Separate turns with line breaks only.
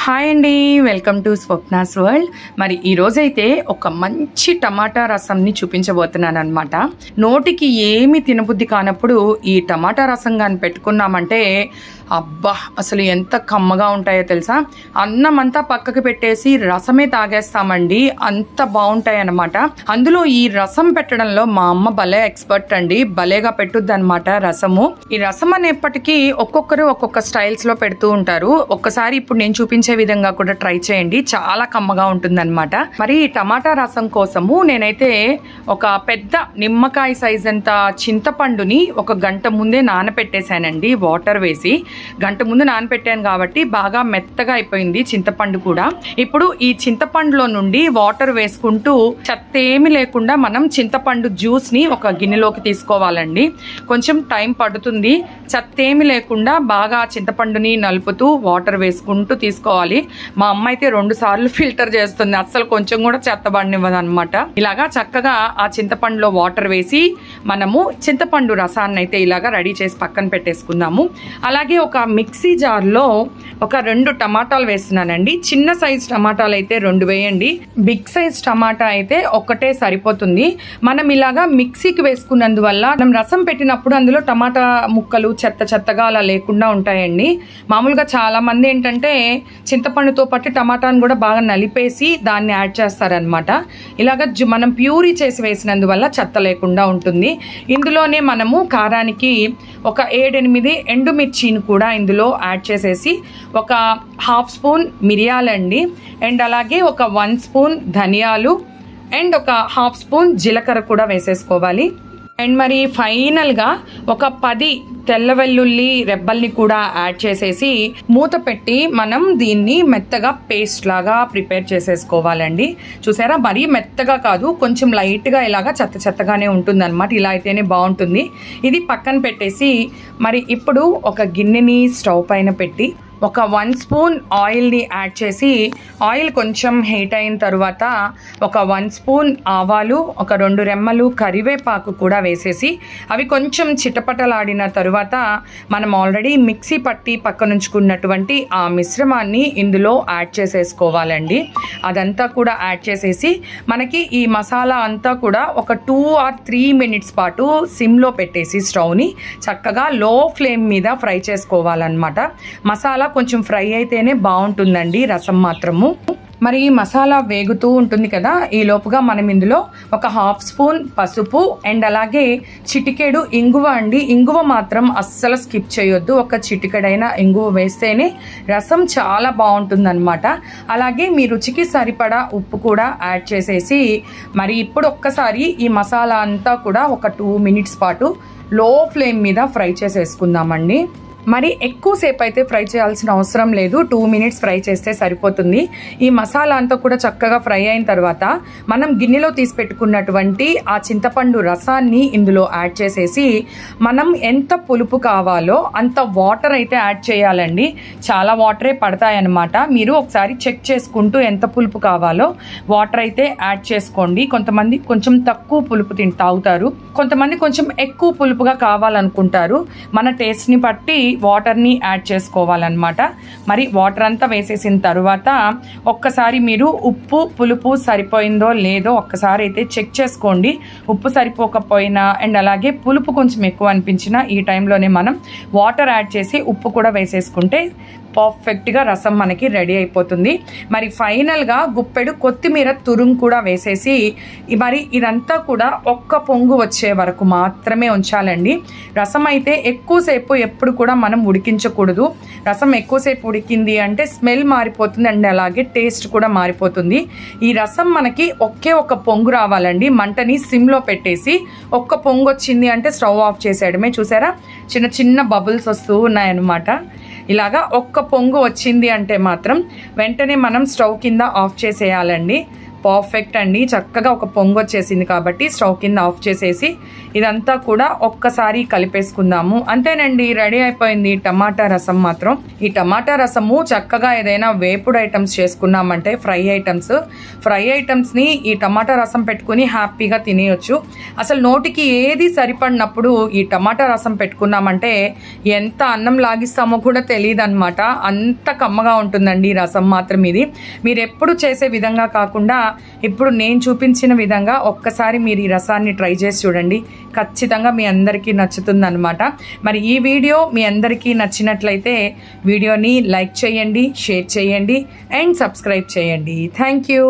Hi అండి, welcome to Swapna's world. మరి ఈ రోజైతే ఒక మంచి టమాటా రసంని చూపించబోతున్నాను అనమాట. నోటికి ఏమి తినబుద్ధి కానప్పుడు ఈ టమాటా రసం కానీ పెట్టుకున్నామంటే అబ్బా అసలు ఎంత కమ్మగా ఉంటాయో తెలుసా. అన్నం అంతా పక్కకి పెట్టేసి రసమే తాగేస్తామండి, అంత బాగుంటాయి అన్నమాట. అందులో ఈ రసం పెట్టడంలో మా అమ్మ భలే ఎక్స్పర్ట్ అండి, భలేగా పెట్టుద్ది అనమాట రసము. ఈ రసం అనేప్పటికీ ఒక్కొక్కరు ఒక్కొక్క స్టైల్స్ లో పెడుతూ ఉంటారు. ఒక్కసారి ఇప్పుడు నేను చూపించే విధంగా కూడా ట్రై చేయండి, చాలా కమ్మగా ఉంటుందన్నమాట. మరి టమాటా రసం కోసము నేనైతే ఒక పెద్ద నిమ్మకాయ సైజ్ అంత చింతపండుని ఒక గంట ముందే నానపెట్టేశానండి. వాటర్ వేసి గంట ముందు నానపెట్టాను కాబట్టి బాగా మెత్తగా అయిపోయింది చింతపండు కూడా. ఇప్పుడు ఈ చింతపండులో నుండి వాటర్ వేసుకుంటూ చెత్త ఏమి లేకుండా మనం చింతపండు జ్యూస్ ని ఒక గిన్నెలోకి తీసుకోవాలండి. కొంచెం టైం పడుతుంది. చెత్త ఏమి లేకుండా బాగా చింతపండుని నలుపుతూ వాటర్ వేసుకుంటూ తీసుకోవాలి. మా అమ్మ అయితే 2 సార్లు ఫిల్టర్ చేస్తుంది, అస్సలు కొంచెం కూడా చెత్త పడనివ్వదు అనమాట. ఇలాగా చక్కగా ఆ చింతపండులో వాటర్ వేసి మనము చింతపండు రసాన్ని అయితే ఇలాగా రెడీ చేసి పక్కన పెట్టేసుకుందాము. అలాగే ఒక మిక్సీ జార్లో ఒక 2 టమాటాలు వేస్తున్నానండి. చిన్న సైజ్ టమాటాలు అయితే 2 వేయండి, బిగ్ సైజ్ టమాటా అయితే ఒకటే సరిపోతుంది. మనం ఇలాగా మిక్సీకి వేసుకున్నందువల్ల మనం రసం పెట్టినప్పుడు అందులో టమాటా ముక్కలు చెత్త చెత్తగా అలా లేకుండా ఉంటాయండి. మామూలుగా చాలా మంది ఏంటంటే చింతపండుతో పాటు టమాటాను కూడా బాగా నలిపేసి దాన్ని యాడ్ చేస్తారనమాట. ఇలాగ మనం ప్యూరీ చేసి వేసినందువల్ల చెత్త లేకుండా ఉంటుంది. ఇందులోనే మనము కారానికి ఒక 7-8 ఎండుమిర్చిని కూడా ఇందులో యాడ్ చేసేసి ఒక 1/2 స్పూన్ మిరియాలండి, అండ్ అలాగే ఒక 1 స్పూన్ ధనియాలు అండ్ ఒక 1/2 స్పూన్ జీలకర్ర కూడా వేసేసుకోవాలి. అండ్ మరి ఫైనల్గా ఒక 10 తెల్ల వెల్లుల్లి రెబ్బల్ని కూడా యాడ్ చేసేసి మూత పెట్టి మనం దీన్ని మెత్తగా పేస్ట్ లాగా ప్రిపేర్ చేసేసుకోవాలండి. చూసారా, మరీ మెత్తగా కాదు, కొంచెం లైట్గా ఇలాగా చెత్త చెత్తగానే ఉంటుంది అనమాట. ఇలా అయితేనే బాగుంటుంది. ఇది పక్కన పెట్టేసి మరి ఇప్పుడు ఒక గిన్నెని స్టవ్ పైన పెట్టి ఒక 1 స్పూన్ ఆయిల్ని యాడ్ చేసి ఆయిల్ కొంచెం హీట్ అయిన తర్వాత ఒక 1 స్పూన్ ఆవాలు, ఒక 2 రెమ్మలు కరివేపాకు కూడా వేసేసి అవి కొంచెం చిటపటలాడిన తరువాత మనం ఆల్రెడీ మిక్సీ పట్టి పక్కనుంచుకున్నటువంటి ఆ మిశ్రమాన్ని ఇందులో యాడ్ చేసేసుకోవాలండి. అదంతా కూడా యాడ్ చేసేసి మనకి ఈ మసాలా అంతా కూడా ఒక 2 or 3 మినిట్స్ పాటు సిమ్లో పెట్టేసి స్టవ్ని చక్కగా లో ఫ్లేమ్ మీద ఫ్రై చేసుకోవాలన్నమాట. మసాలా కొంచెం ఫ్రై అయితేనే బాగుంటుందండి రసం మాత్రము. మరి మసాలా వేగుతూ ఉంటుంది కదా, ఈ లోపుగా మనం ఇందులో ఒక 1/2 స్పూన్ పసుపు అండ్ అలాగే చిటికెడు ఇంగువ అండి. ఇంగువ మాత్రం అస్సలు స్కిప్ చేయొద్దు, ఒక చిటికెడైన ఇంగువ వేస్తేనే రసం చాలా బాగుంటుందన్నమాట. అలాగే మీ రుచికి సరిపడా ఉప్పు కూడా యాడ్ చేసేసి మరి ఇప్పుడు ఒక్కసారి ఈ మసాలా అంతా కూడా ఒక 2 మినిట్స్ పాటు లో ఫ్లేమ్ మీద ఫ్రై చేసేసుకుందామండి. మరి ఎక్కువసేపు అయితే ఫ్రై చేయాల్సిన అవసరం లేదు, 2 మినిట్స్ ఫ్రై చేస్తే సరిపోతుంది. ఈ మసాలా అంతా కూడా చక్కగా ఫ్రై అయిన తర్వాత మనం గిన్నెలో తీసి పెట్టుకున్నటువంటి ఆ చింతపండు రసాన్ని ఇందులో యాడ్ చేసేసి మనం ఎంత పులుపు కావాలో అంత వాటర్ అయితే యాడ్ చేయాలండి. చాలా వాటరే పడతాయన్నమాట. మీరు ఒకసారి చెక్ చేసుకుంటూ ఎంత పులుపు కావాలో వాటర్ అయితే యాడ్ చేసుకోండి. కొంతమంది కొంచెం తక్కువ పులుపు తాగుతారు, కొంతమంది కొంచెం ఎక్కువ పులుపుగా కావాలనుకుంటారు. మన టేస్ట్ని బట్టి వాటర్ని యాడ్ చేసుకోవాలన్నమాట. మరి వాటర్ అంతా వేసేసిన తర్వాత ఒక్కసారి మీరు ఉప్పు పులుపు సరిపోయిందో లేదో ఒక్కసారి అయితే చెక్ చేసుకోండి. ఉప్పు సరిపోకపోయినా అండ్ అలాగే పులుపు కొంచెం ఎక్కువ అనిపించినా ఈ టైంలోనే మనం వాటర్ యాడ్ చేసి ఉప్పు కూడా వేసేసుకుంటే పర్ఫెక్ట్గా రసం మనకి రెడీ అయిపోతుంది. మరి ఫైనల్గా గుప్పెడు కొత్తిమీర తురుము కూడా వేసేసి మరి ఇదంతా కూడా ఒక్క పొంగు వచ్చే వరకు మాత్రమే ఉంచాలండి. రసం అయితే ఎక్కువసేపు ఎప్పుడు కూడా మనం ఉడికించకూడదు. రసం ఎక్కువసేపు ఉడికింది అంటే స్మెల్ మారిపోతుంది అండ్ అలాగే టేస్ట్ కూడా మారిపోతుంది. ఈ రసం మనకి ఒక పొంగు రావాలండి. మంటని సిమ్లో పెట్టేసి ఒక్క పొంగు వచ్చింది అంటే స్టవ్ ఆఫ్ చేసేయడమే. చూసారా, చిన్న చిన్న బబుల్స్ వస్తూ ఉన్నాయన్నమాట. ఇలాగా ఒక్క పొంగు వచ్చింది అంటే మాత్రం వెంటనే మనం స్టవ్ కింద ఆఫ్ చేసేయాలండి. పర్ఫెక్ట్ అండి. చక్కగా ఒక పొంగు వచ్చేసింది కాబట్టి స్టవ్ కింద ఆఫ్ చేసేసి ఇదంతా కూడా ఒక్కసారి కలిపేసుకుందాము. అంతేనండి, రెడీ అయిపోయింది టమాటా రసం మాత్రం. ఈ టమాటా రసము చక్కగా ఏదైనా వేపుడు ఐటమ్స్ చేసుకున్నామంటే ఫ్రై ఐటమ్స్ని ఈ టమాటా రసం పెట్టుకుని హ్యాపీగా తినేయొచ్చు. అసలు నోటికి ఏది సరిపడినప్పుడు ఈ టమాటా రసం పెట్టుకున్నామంటే ఎంత అన్నం లాగిస్తామో కూడా తెలియదు అనమాట. అంత కమ్మగా ఉంటుందండి ఈ రసం మాత్రం. ఇది మీరు ఎప్పుడు చేసే విధంగా కాకుండా ఇప్పుడు నేను చూపించిన విధంగా ఒక్కసారి మీరు ఈ రసాన్ని ట్రై చేసి చూడండి. ఖచ్చితంగా మీ అందరికీ నచ్చుతుంది అనమాట. మరి ఈ వీడియో మీ అందరికీ నచ్చినట్లయితే వీడియోని లైక్ చేయండి, షేర్ చేయండి అండ్ సబ్స్క్రైబ్ చేయండి. Thank you.